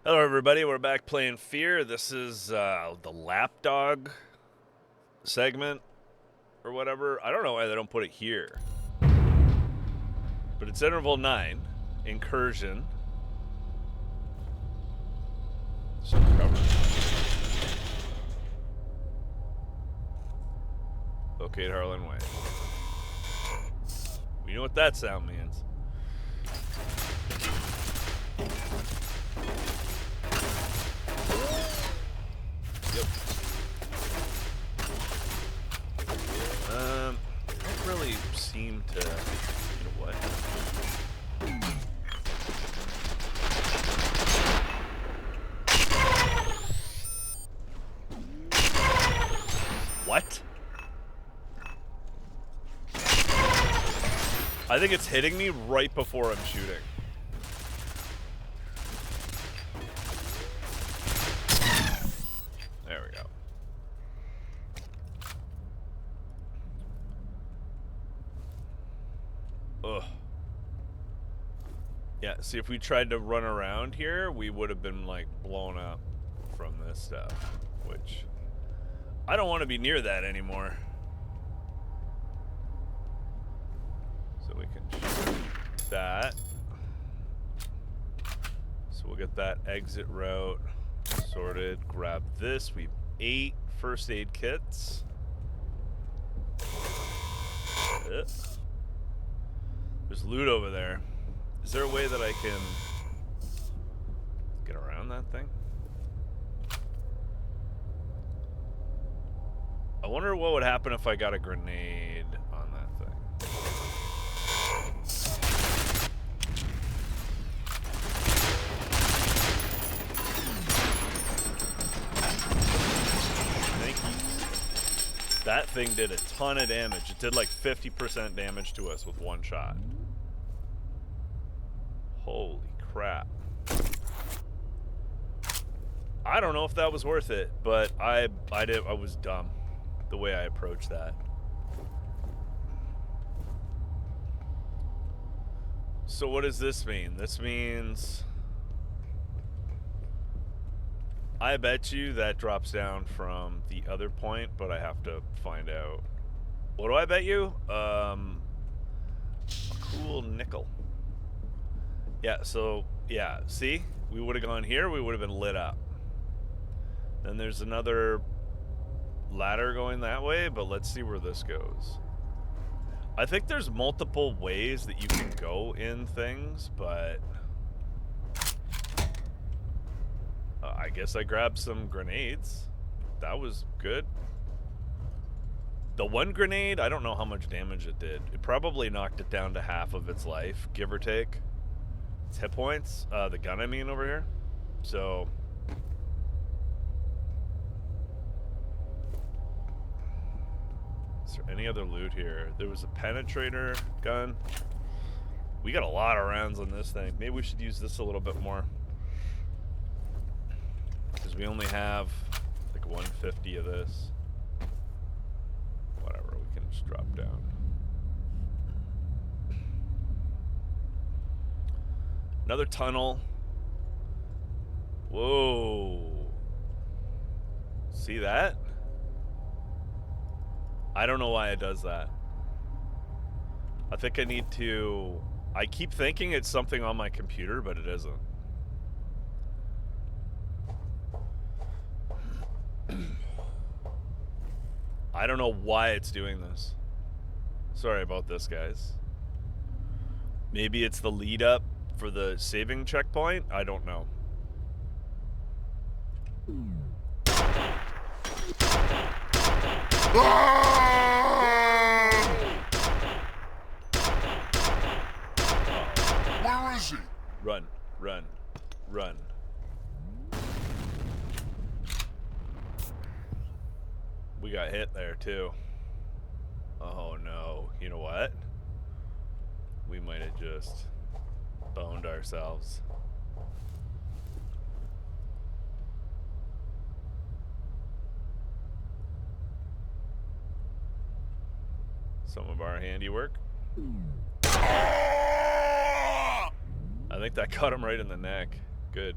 Hello, everybody. We're back playing Fear. This is the Lapdog segment or whatever. I don't know why they don't put it here. But it's interval 9, Incursion. So cover. Locate Harlan Way. We know what that sound means. Yep. Don't really seem to. You know what? What? I think it's hitting me right before I'm shooting. There we go. Ugh. Yeah, see, if we tried to run around here, we would have been, like, blown up from this stuff, which I don't want to be near that anymore. So we can shoot that. So we'll get that exit route sorted. Grab this. We have 8 first aid kits. There's loot over there. Is there a way that I can get around that thing? I wonder what would happen if I got a grenade on that thing. Thank you. That thing did a ton of damage. It did like 50% damage to us with one shot. Holy crap. I don't know if that was worth it, but I was dumb the way I approached that. So what does this mean? This means I bet you that drops down from the other point, but I have to find out. What do I bet you? A cool nickel. Yeah, so, yeah, see? We would have gone here, we would have been lit up. Then there's another ladder going that way, but let's see where this goes. I think there's multiple ways that you can go in things, but I guess I grabbed some grenades. That was good. The one grenade, I don't know how much damage it did. It probably knocked it down to half of its life, give or take. Its hit points, the gun I mean over here. So is there any other loot here? There was a penetrator gun. We got a lot of rounds on this thing. Maybe we should use this a little bit more, because we only have like 150 of this. Whatever, we can just drop down. Another tunnel. Whoa. See that? I don't know why it does that. I think I need to... I keep thinking it's something on my computer, but it isn't. I don't know why it's doing this. Sorry about this, guys. Maybe it's the lead up for the saving checkpoint? I don't know. Where is he? Run, run, run. We got hit there too. Oh no. You know what? We might have just boned ourselves. Some of our handiwork. I think that caught him right in the neck. Good.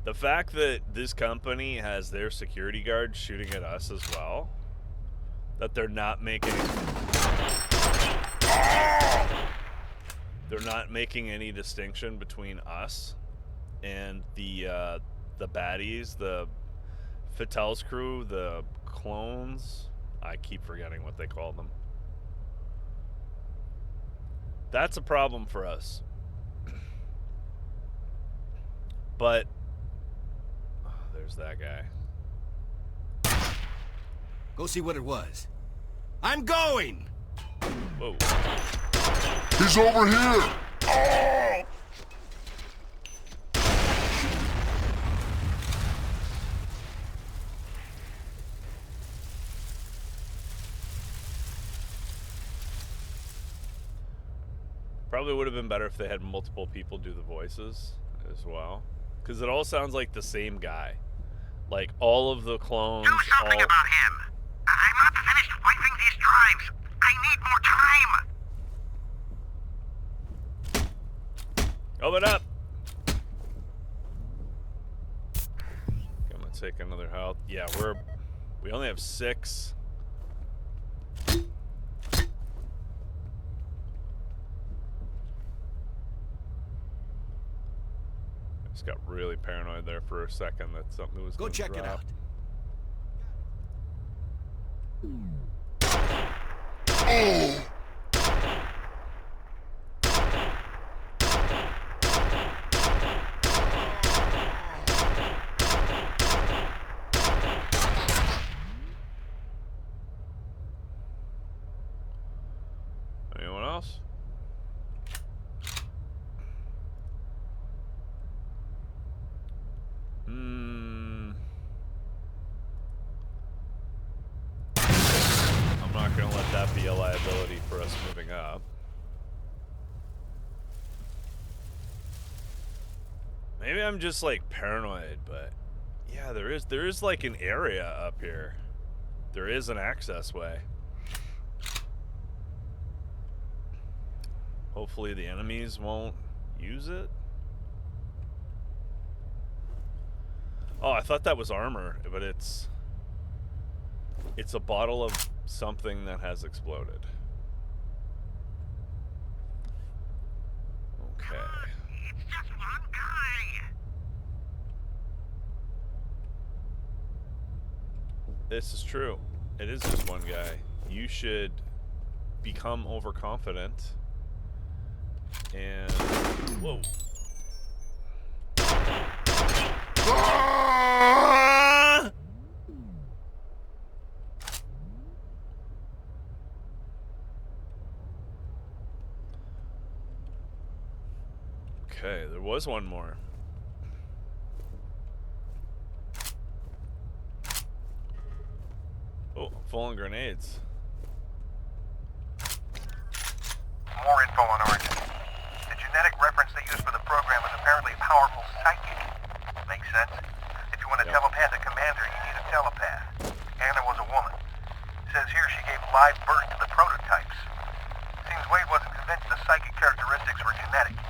The fact that this company has their security guards shooting at us as well, that they're not making any distinction between us and the baddies, the Fattel's crew, the clones. I keep forgetting what they call them. That's a problem for us. But oh, there's that guy. Go see what it was. I'm going! Whoa. He's over here! Oh! Probably would have been better if they had multiple people do the voices as well. Because it all sounds like the same guy. Like, all of the clones... Do something about him! I'm not finished wiping these drives! I need more time! Open up! I'm gonna take another health. Yeah, we only have 6. Just got really paranoid there for a second that something was Go gonna check drop. it out. Oh! Anyone else? I'm not gonna let that be a liability for us moving up. Maybe I'm just like paranoid, but yeah, there is like an area up here. There is an access way. Hopefully the enemies won't use it. Oh, I thought that was armor, but it's a bottle of something that has exploded. Okay. It's just one guy! This is true. It is just one guy. You should become overconfident. And whoa. Ah! Okay, there was one more. Oh, fallen grenades. More info on Origin. The genetic reference they use for the program is apparently a powerful psychic. Makes sense. If you want a telepathic commander, you need a telepath. Anna was a woman. Says here she gave live birth to the prototypes. Seems Wade wasn't convinced the psychic characteristics were genetic.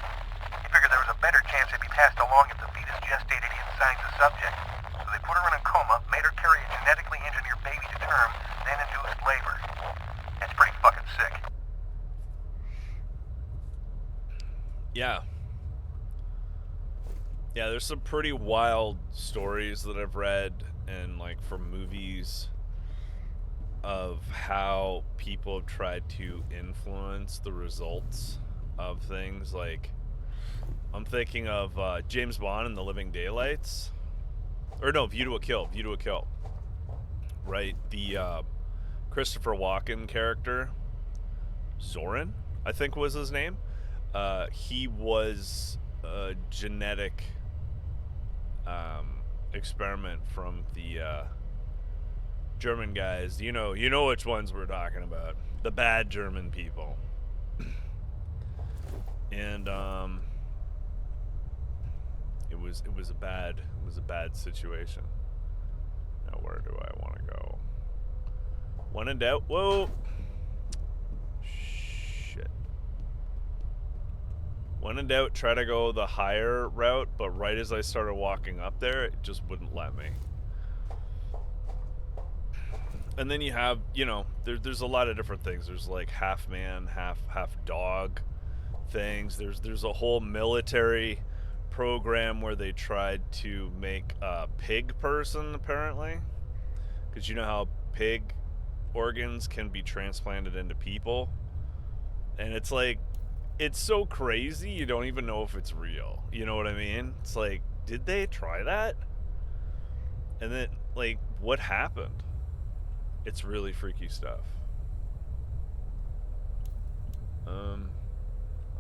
He figured there was a better chance they'd be passed along if the fetus gestated inside the subject. So they put her in a coma, made her carry a genetically engineered baby to term, then induced labor. That's pretty fucking sick. Yeah. Yeah, there's some pretty wild stories that I've read and like from movies of how people have tried to influence the results of things. Like, I'm thinking of James Bond and the Living Daylights. Or no, View to a Kill. View to a Kill. Right? The Christopher Walken character, Zorin, I think was his name. He was a genetic experiment from the German guys. You know which ones we're talking about. The bad German people. And it was a bad situation. Now where do I want to go? When in doubt, whoa. Shit. When in doubt, try to go the higher route, but right as I started walking up there, it just wouldn't let me. And then you have, you know, there's a lot of different things. There's like half man, half dog things. There's a whole military program where they tried to make a pig person, apparently. Because you know how pig organs can be transplanted into people. And it's like, it's so crazy, you don't even know if it's real. You know what I mean? It's like, did they try that? And then, like, what happened? It's really freaky stuff. I'm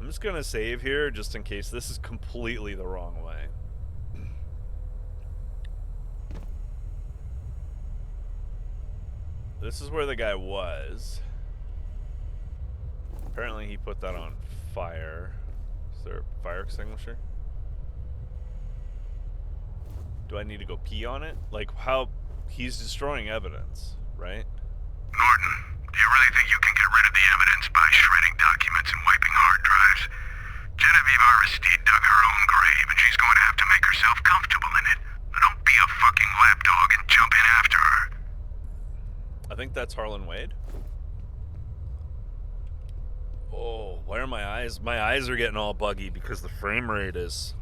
just gonna save here just in case this is completely the wrong way. This is where the guy was. Apparently he put that on fire. Is there a fire extinguisher? Do I need to go pee on it? Like, how... He's destroying evidence, right? Norton, do you really think you can get rid of the evidence by shredding documents and wiping hard drives? Genevieve Aristide dug her own grave, and she's going to have to make herself comfortable in it. Don't be a fucking lapdog and jump in after her. I think that's Harlan Wade. Oh, why are my eyes? My eyes are getting all buggy because the frame rate is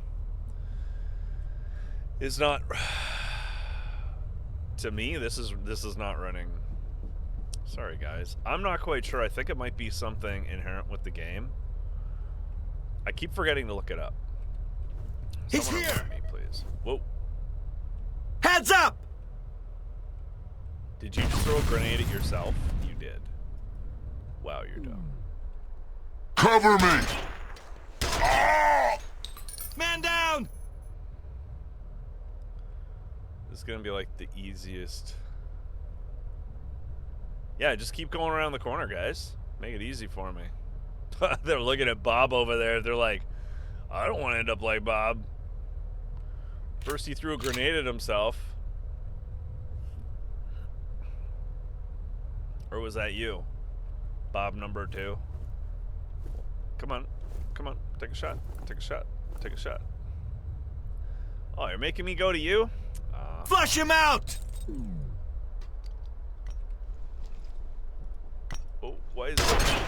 not... To me, this is not running. Sorry, guys. I'm not quite sure. I think it might be something inherent with the game. I keep forgetting to look it up. He's Someone here! remind me, please. Whoa. Heads up! Did you just throw a grenade at yourself? You did. Wow, you're dumb. Cover me! Ah! Man down! This is gonna be like the easiest. Yeah, just keep going around the corner, guys. Make it easy for me. They're looking at Bob over there. They're like, I don't want to end up like Bob. First he threw a grenade at himself. Or was that you? Bob number 2. Come on. Come on. Take a shot. Take a shot. Take a shot. Oh, you're making me go to you? Flush him out! Oh, why is that?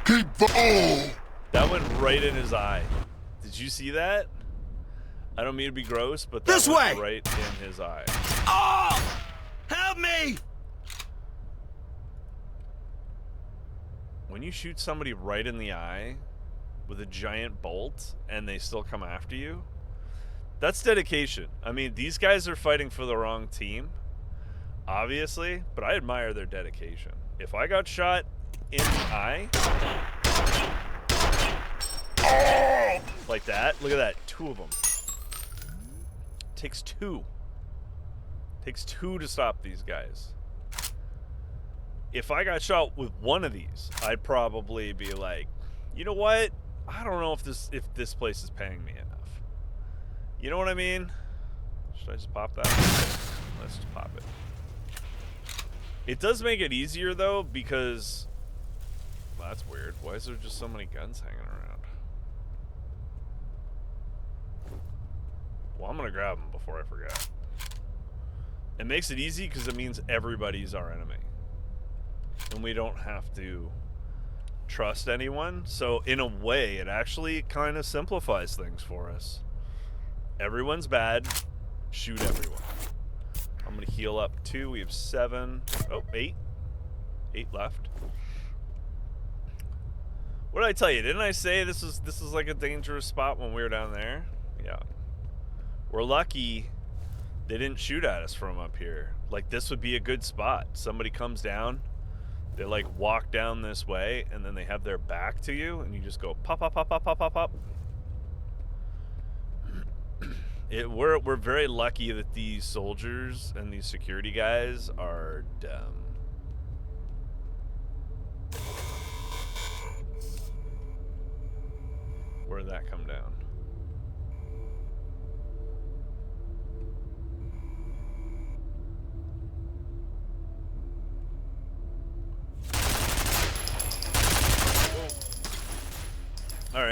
Keep the... Oh! That went right in his eye. Did you see that? I don't mean to be gross, but that This went way! right in his eye. Oh! Help me! When you shoot somebody right in the eye with a giant bolt and they still come after you, that's dedication. I mean, these guys are fighting for the wrong team, obviously, but I admire their dedication. If I got shot in the eye, like that, look at that, 2 of them. Takes 2. Takes 2 to stop these guys. If I got shot with one of these, I'd probably be like, you know what? I don't know if this place is paying me enough. You know what I mean? Should I just pop that? Let's just pop it. It does make it easier, though, because... Well, that's weird. Why is there just so many guns hanging around? Well, I'm going to grab them before I forget. It makes it easy because it means everybody's our enemy. And we don't have to trust anyone. So, in a way, it actually kind of simplifies things for us. Everyone's bad. Shoot everyone. I'm going to heal up 2. We have 7. Oh, 8. 8 left. What did I tell you? Didn't I say this is like a dangerous spot when we were down there? Yeah. We're lucky they didn't shoot at us from up here. Like, this would be a good spot. Somebody comes down, they like walk down this way, and then they have their back to you, and you just go pop, pop, pop, pop, pop, pop, pop. We're very lucky that these soldiers and these security guys are dumb. Where did that come down?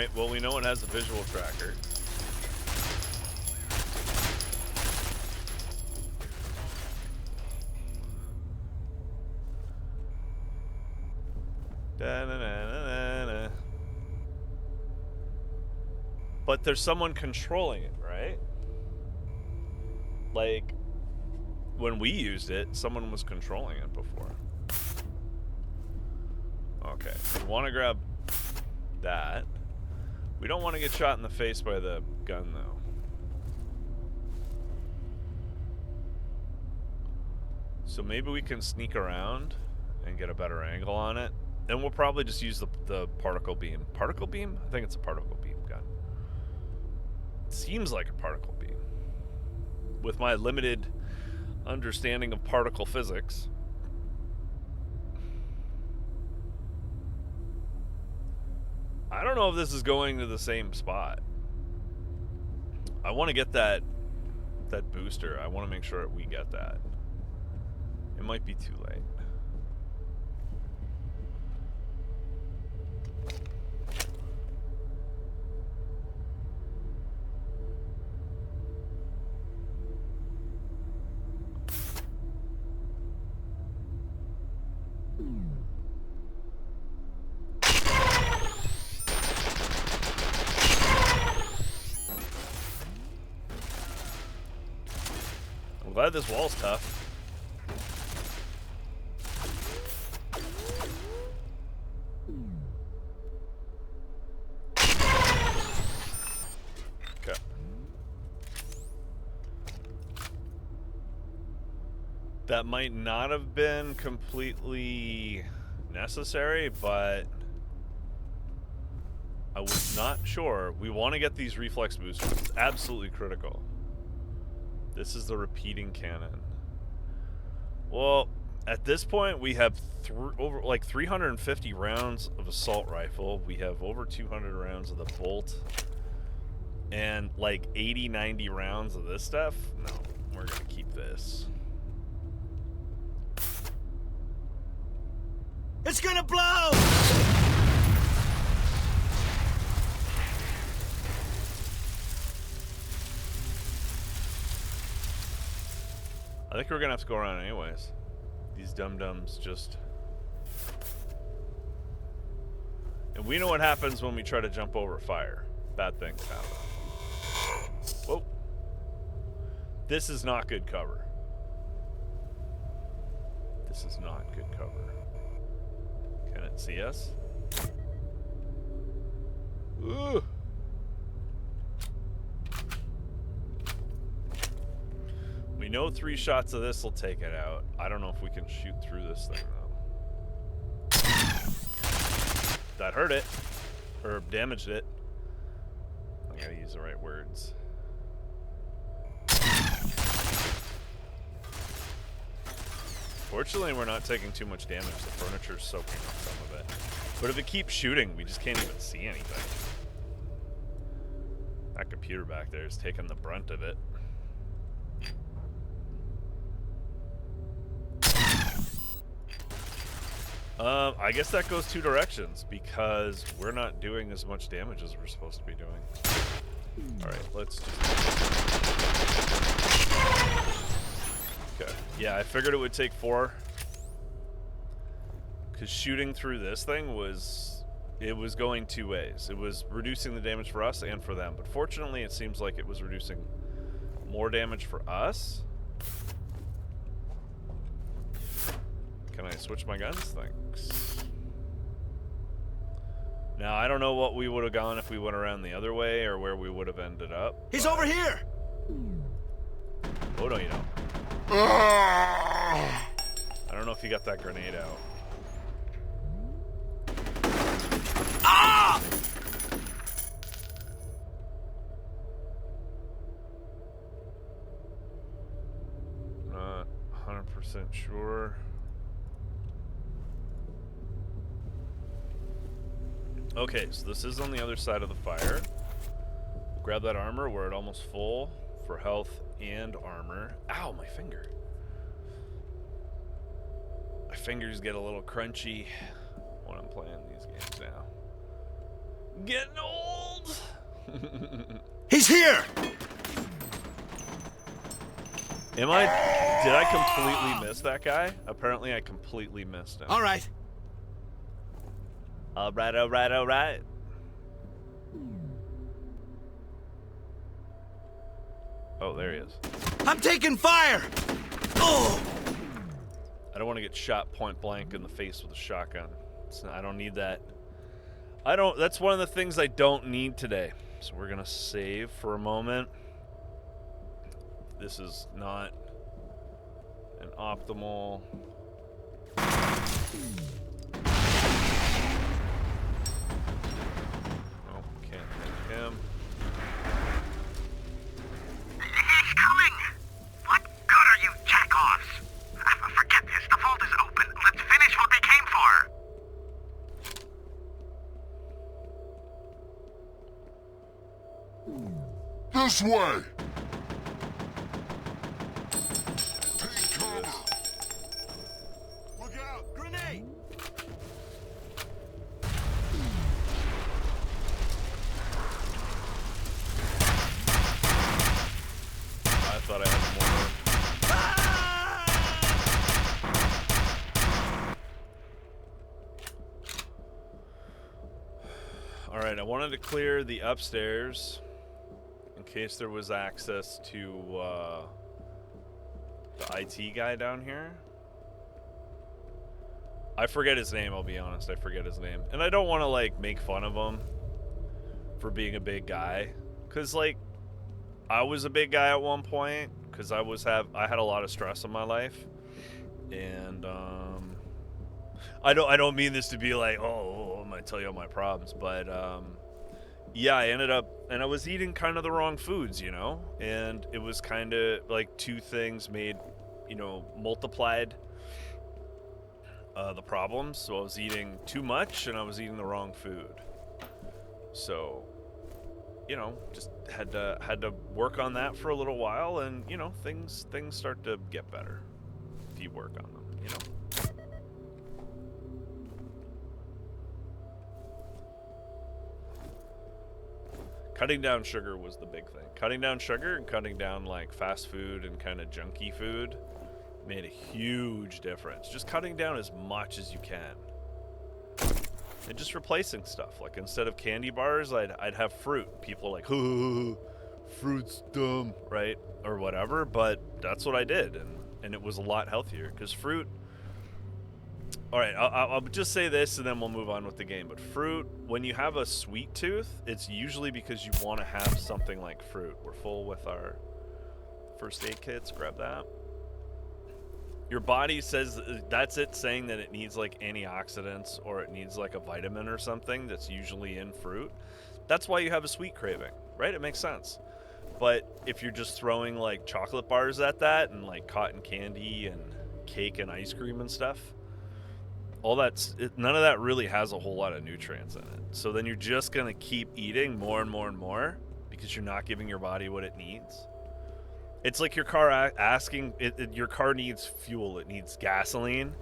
Alright, well, we know it has a visual tracker. Da-na-na-na-na-na. But there's someone controlling it, right? Like, when we used it, someone was controlling it before. Okay, we want to grab that. We don't want to get shot in the face by the gun, though. So maybe we can sneak around and get a better angle on it. And we'll probably just use the particle beam. Particle beam? I think it's a particle beam gun. It seems like a particle beam. With my limited understanding of particle physics. I don't know if this is going to the same spot. I want to get that booster. I want to make sure we get that. It might be too late. I'm glad this wall's tough. Okay. That might not have been completely necessary, but I was not sure. We want to get these reflex boosters. It's absolutely critical. This is the repeating cannon. Well, at this point, we have over like 350 rounds of assault rifle. We have over 200 rounds of the bolt. And like 80, 90 rounds of this stuff. No, we're going to keep this. It's gonna blow! I think we're gonna have to go around anyways. These dum-dums just... And we know what happens when we try to jump over fire. Bad things happen. Whoa. This is not good cover. This is not good cover. Can it see us? Ooh. We know 3 shots of this will take it out. I don't know if we can shoot through this thing, though. That hurt it. Or damaged it. I gotta use the right words. Fortunately, we're not taking too much damage. The furniture's soaking up some of it. But if it keeps shooting, we just can't even see anything. That computer back there is taking the brunt of it. I guess that goes 2 directions, because we're not doing as much damage as we're supposed to be doing. Alright, let's just... Okay. Yeah, I figured it would take 4. Because shooting through this thing was... It was going 2 ways. It was reducing the damage for us and for them. But fortunately, it seems like it was reducing more damage for us. Can I switch my guns? Thanks. Now, I don't know what we would have gone if we went around the other way or where we would have ended up. He's over here! Oh, no, you don't. I don't know if you got that grenade out. Ah! Not 100% sure. Okay, so this is on the other side of the fire. We'll grab that armor. We're at almost full for health and armor. Ow, my finger. My fingers get a little crunchy when I'm playing these games now. Getting old. He's here! Did I completely miss that guy? Apparently I completely missed him. All right. Alright, alright, alright. Oh, there he is. I'm taking fire! Oh! I don't want to get shot point blank in the face with a shotgun. I don't need that. That's one of the things I don't need today. So we're gonna save for a moment. This is not an optimal. Oh, can't hit him. He's coming! What good are you jackoffs? Forget this, the vault is open. Let's finish what we came for. This way! Look out! Grenade! I thought I had more. Alright, I wanted to clear the upstairs in case there was access to the IT guy down here. I forget his name, I'll be honest. I forget his name. And I don't want to, like, make fun of him for being a big guy. Because, like, I was a big guy at one point. Because I had a lot of stress in my life. And, I don't mean this to be like, oh, I'm going to tell you all my problems. But, yeah, I ended up, and I was eating kind of the wrong foods, you know? And it was kind of like two things made, you know, multiplied the problems. So I was eating too much and I was eating the wrong food. So, you know, just had to work on that for a little while, and, you know, things start to get better if you work on them, you know? Cutting down sugar was the big thing. Cutting down sugar and cutting down, like, fast food and kind of junky food made a huge difference. Just cutting down as much as you can. And just replacing stuff. Like, instead of candy bars, I'd have fruit. People are like, oh, fruit's dumb, right? Or whatever, but that's what I did. And it was a lot healthier. Because fruit... Alright, I'll just say this and then we'll move on with the game. But fruit, when you have a sweet tooth, it's usually because you want to have something like fruit. We're full with our first aid kits. Grab that. Your body says that's it, saying that it needs like antioxidants or it needs like a vitamin or something that's usually in fruit. That's why you have a sweet craving, right? It makes sense. But if you're just throwing like chocolate bars at that and like cotton candy and cake and ice cream and stuff, none of that really has a whole lot of nutrients in it. So then you're just going to keep eating more and more and more because you're not giving your body what it needs. It's like your car your car needs fuel. It needs gasoline.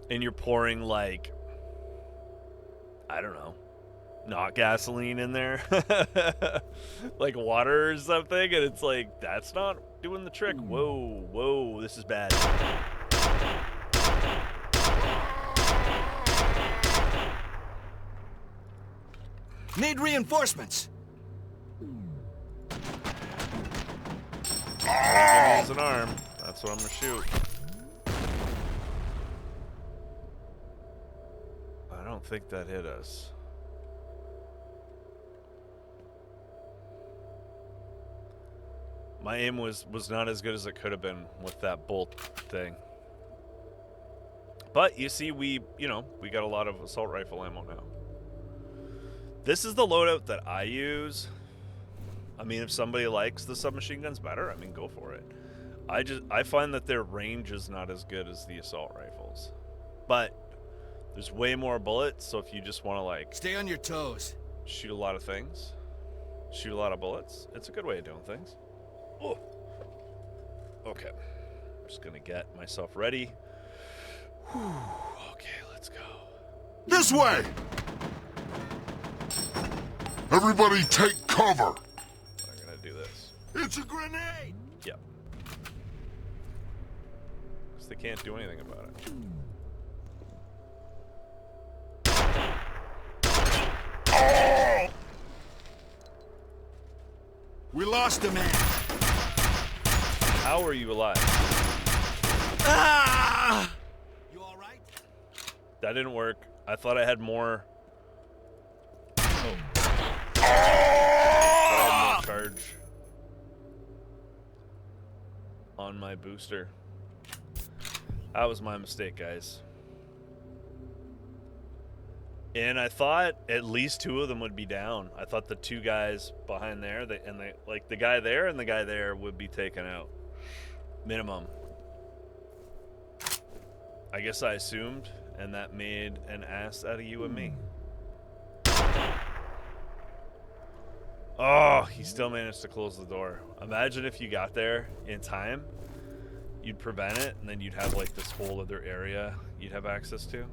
And you're pouring, like, I don't know, not gasoline in there. Like water or something. And it's like, that's not doing the trick. Whoa, this is bad. Need reinforcements. It's an arm. That's what I'm gonna shoot. I don't think that hit us. My aim was not as good as it could have been with that bolt thing. But you see, we got a lot of assault rifle ammo now. This is the loadout that I use. I mean, if somebody likes the submachine guns better, I mean, go for it. I find that their range is not as good as the assault rifles. But there's way more bullets, so if you just want to, like, Stay on your toes. shoot a lot of things, shoot a lot of bullets, it's a good way of doing things. Oh. Okay. I'm just gonna get myself ready. Whew. Okay, let's go. This way! Everybody take cover! I'm gonna do this. It's a grenade! Yep. Because they can't do anything about it. Oh! We lost a man. How are you alive? Ah! You all right? That didn't work. I thought I had more. Oh. I had more charge on my booster. That was my mistake, guys. And I thought at least 2 of them would be down. I thought the 2 guys behind there, like the guy there and the guy there would be taken out. Minimum. I guess I assumed, and that made an ass out of you and me. Oh, he still managed to close the door. Imagine if you got there in time, you'd prevent it, and then you'd have like this whole other area you'd have access to.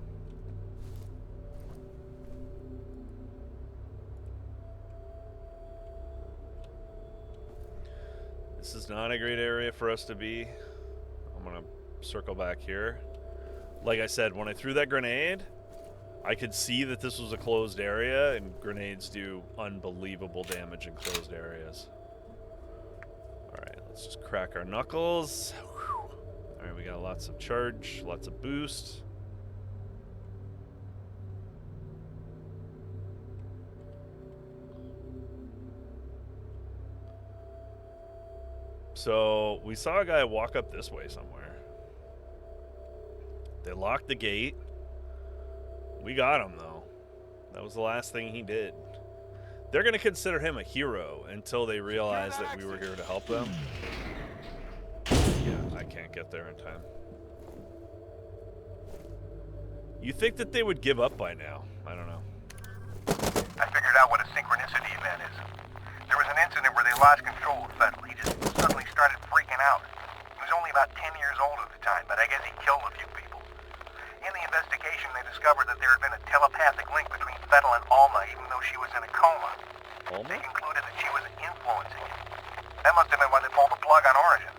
This is not a great area for us to be. I'm gonna circle back here. Like I said, when I threw that grenade, I could see that this was a closed area, and grenades do unbelievable damage in closed areas. Alright, let's just crack our knuckles. Alright, we got lots of charge, lots of boost. So, we saw a guy walk up this way somewhere. They locked the gate. We got him, though. That was the last thing he did. They're going to consider him a hero until they realize that we were here to help them. Yeah, I can't get there in time. You think that they would give up by now? I don't know. I figured out what a synchronicity event is. There was an incident where they lost control of Fettel. He just suddenly started freaking out. He was only about 10 years old at the time, but I guess he killed a few people. In the investigation, they discovered that there had been a telepathic link between Fettel and Alma, even though she was in a coma. Alma? They concluded that she was influencing him. That must have been when they pulled the plug on Origin.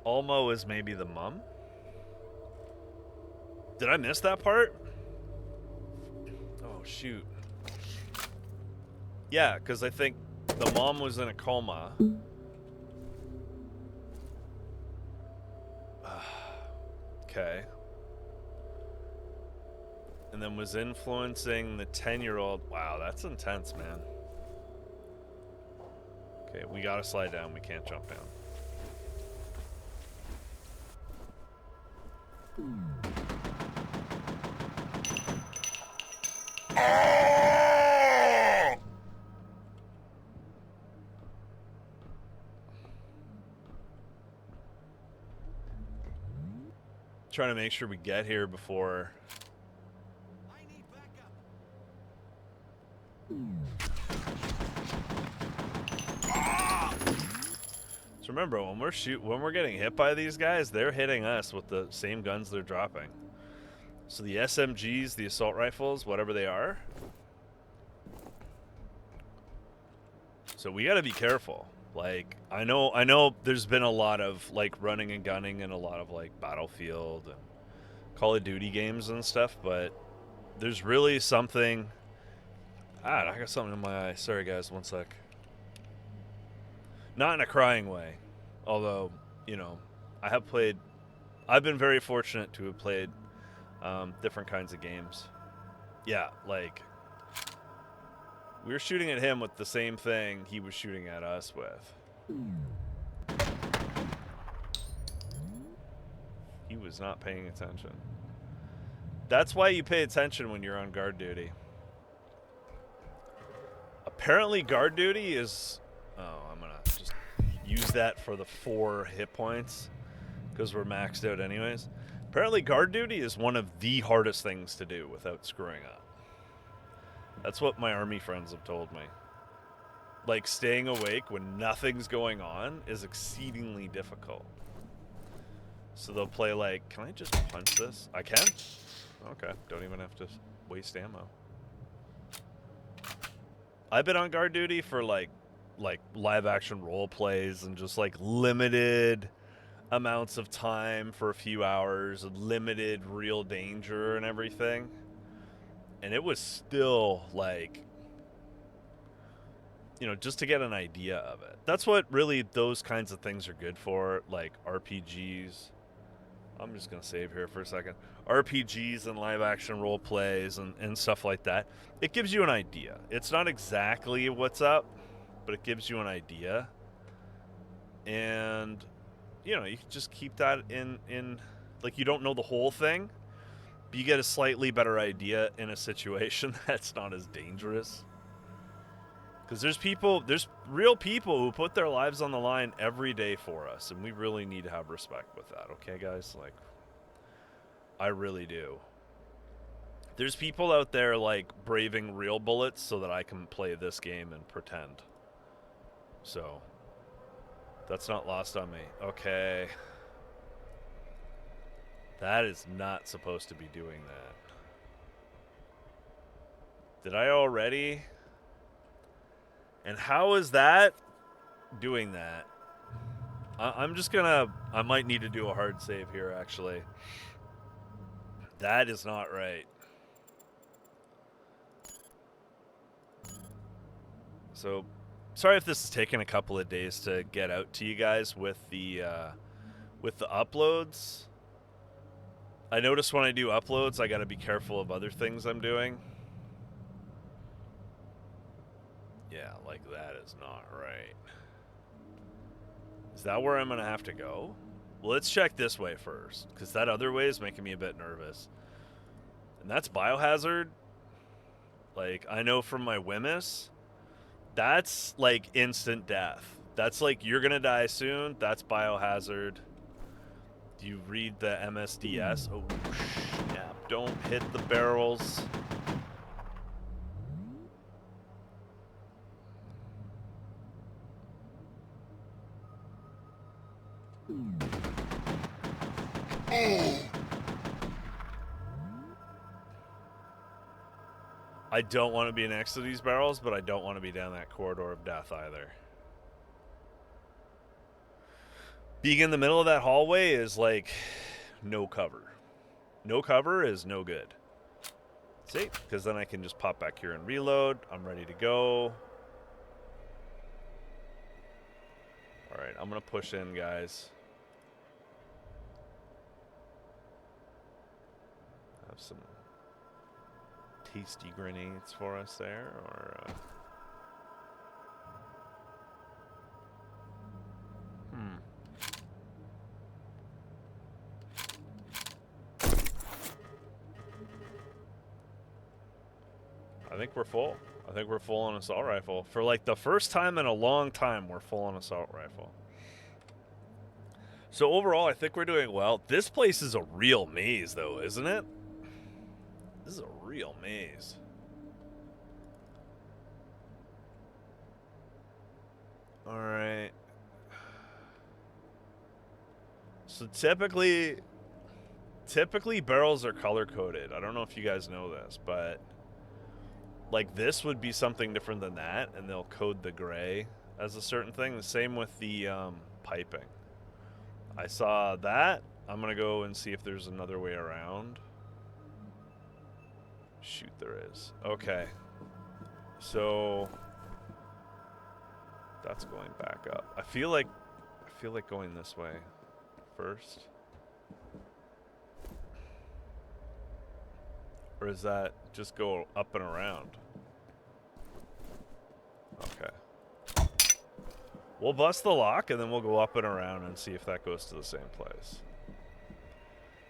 Alma is maybe the mom? Did I miss that part? Oh, shoot. Yeah, because I think the mom was in a coma. Okay. And then was influencing the 10-year-old. Wow, that's intense, man. Okay, we gotta slide down. We can't jump down. Oh! Trying to make sure we get here before. I need backup. So remember, when we're getting hit by these guys, they're hitting us with the same guns they're dropping. So the SMGs, the assault rifles, whatever they are. So we got to be careful. Like, I know there's been a lot of like running and gunning and a lot of like Battlefield and Call of Duty games and stuff, but there's really something. I got something in my eye. Sorry guys, one sec. Not in a crying way, although, you know, I've been very fortunate to have played different kinds of games. Yeah, like, we were shooting at him with the same thing he was shooting at us with. He was not paying attention. That's why you pay attention when you're on guard duty. Apparently guard duty is... Oh, I'm gonna just use that for the 4 hit points because we're maxed out anyways. Apparently guard duty is one of the hardest things to do without screwing up. That's what my army friends have told me. Like, staying awake when nothing's going on is exceedingly difficult. So they'll play like, can I just punch this? I can? Okay, don't even have to waste ammo. I've been on guard duty for like live action role plays and just like limited amounts of time for a few hours, limited real danger and everything. And it was still like, you know, just to get an idea of it. That's what really those kinds of things are good for, like RPGs. I'm just going to save here for a second. RPGs and live action role plays and stuff like that. It gives you an idea. It's not exactly what's up, but it gives you an idea. And, you know, you can just keep that in like, you don't know the whole thing, but you get a slightly better idea in a situation that's not as dangerous. Because there's real people who put their lives on the line every day for us, and we really need to have respect with that, okay, guys? Like, I really do. There's people out there, like, braving real bullets so that I can play this game and pretend. So, that's not lost on me. Okay. That is not supposed to be doing that. Did I already? And how is that doing that? I'm just gonna... I might need to do a hard save here, actually. That is not right. So, sorry if this is taking a couple of days to get out to you guys with the uploads. I notice when I do uploads, I gotta be careful of other things I'm doing. Yeah, like that is not right. Is that where I'm gonna have to go? Well, let's check this way first, because that other way is making me a bit nervous. And that's biohazard. Like, I know from my Wimmis, that's like instant death. That's like, you're gonna die soon. That's biohazard. Do you read the MSDS? Oh, snap. Don't hit the barrels. I don't want to be next to these barrels, but I don't want to be down that corridor of death either. Being in the middle of that hallway is like no cover. No cover is no good. See? Because then I can just pop back here and reload. I'm ready to go. Alright, I'm going to push in, guys. Have some tasty grenades for us there, or I think we're full. I think we're full on assault rifle. For like the first time in a long time, we're full on assault rifle. So overall, I think we're doing well. This place is a real maze, though, isn't it? This is a real maze. Alright. So typically barrels are color-coded. I don't know if you guys know this, but like this would be something different than that, and they'll code the gray as a certain thing. The same with the piping. I saw that. I'm going to go and see if there's another way around. Shoot, there is. Okay. So that's going back up. I feel like going this way first. Or is that just go up and around? Okay. We'll bust the lock and then we'll go up and around and see if that goes to the same place.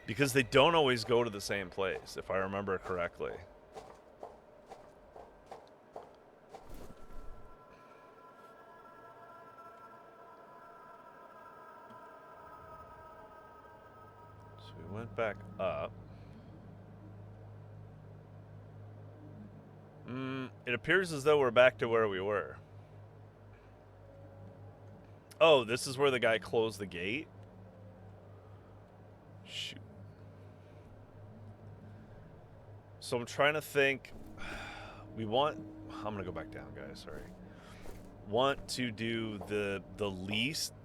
Because they don't always go to the same place, if I remember correctly. So we went back up. It appears as though we're back to where we were. Oh, this is where the guy closed the gate? Shoot. So I'm trying to think. We want... I'm gonna go back down, guys. Sorry. Want to do the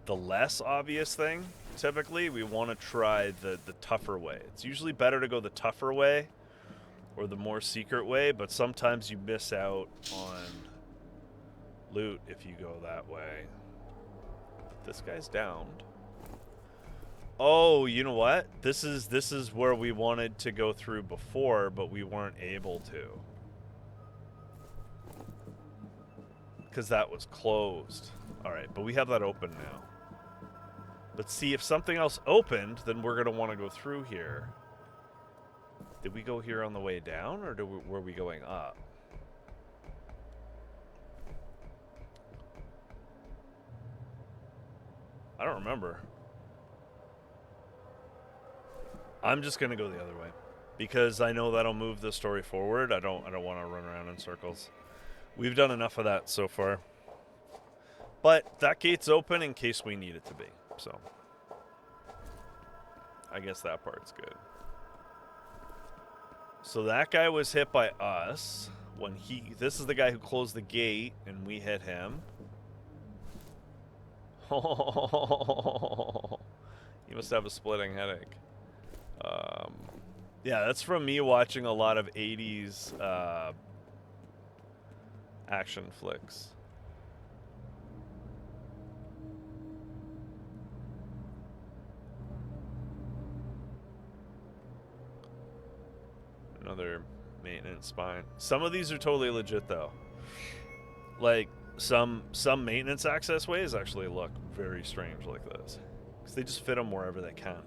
less obvious thing. Typically, we want to try the tougher way. It's usually better to go the tougher way or the more secret way, but sometimes you miss out on loot if you go that way. This guy's downed. Oh, you know what? This is where we wanted to go through before, but we weren't able to. Because that was closed. Alright, but we have that open now. But see, if something else opened, then we're going to want to go through here. Did we go here on the way down, or were we going up? I don't remember. I'm just going to go the other way. Because I know that'll move the story forward. I don't want to run around in circles. We've done enough of that so far. But that gate's open in case we need it to be. So, I guess that part's good. So that guy was hit by us when this is the guy who closed the gate and we hit him. He must have a splitting headache. Yeah, that's from me watching a lot of 80s action flicks. Another maintenance spine. Some of these are totally legit though. Like some maintenance access ways actually look very strange like this, because they just fit them wherever they can.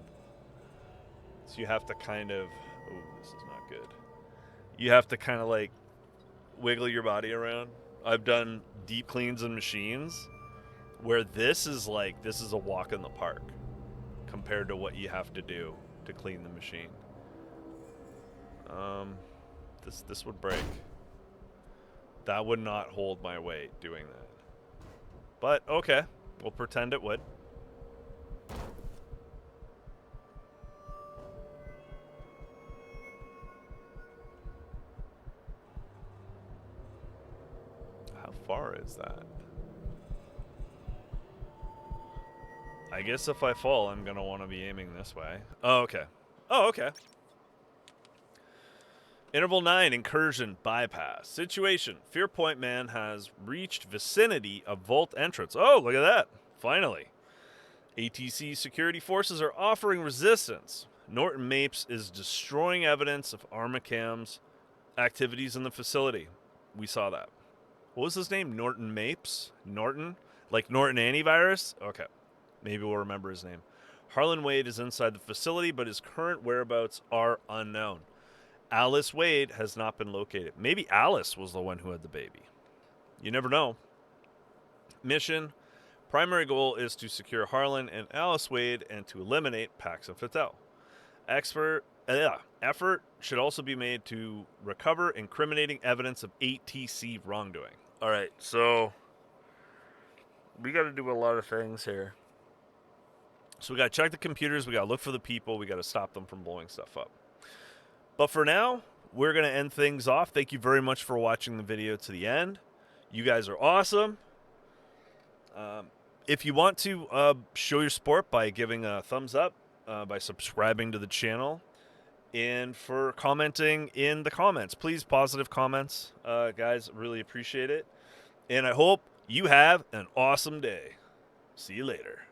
So you have to kind of, oh, this is not good. You have to kind of like wiggle your body around. I've done deep cleans and machines where this is a walk in the park compared to what you have to do to clean the machine. This would break. That would not hold my weight doing that. But okay, we'll pretend it would. How far is that? I guess if I fall, I'm gonna want to be aiming this way. Oh, okay. Oh, okay. Interval 9, Incursion bypass. Situation. Fear Point Man has reached vicinity of vault entrance. Oh, look at that. Finally. ATC security forces are offering resistance. Norton Mapes is destroying evidence of Armacam's activities in the facility. We saw that. What was his name? Norton Mapes? Norton? Like Norton Antivirus? Okay. Maybe we'll remember his name. Harlan Wade is inside the facility, but his current whereabouts are unknown. Alice Wade has not been located. Maybe Alice was the one who had the baby. You never know. Mission. Primary goal is to secure Harlan and Alice Wade and to eliminate Pax and Fattel. Effort should also be made to recover incriminating evidence of ATC wrongdoing. All right, so we got to do a lot of things here. So we got to check the computers. We got to look for the people. We got to stop them from blowing stuff up. But for now, we're going to end things off. Thank you very much for watching the video to the end. You guys are awesome. If you want to show your support by giving a thumbs up, by subscribing to the channel, and for commenting in the comments. Please, positive comments, guys. Really appreciate it. And I hope you have an awesome day. See you later.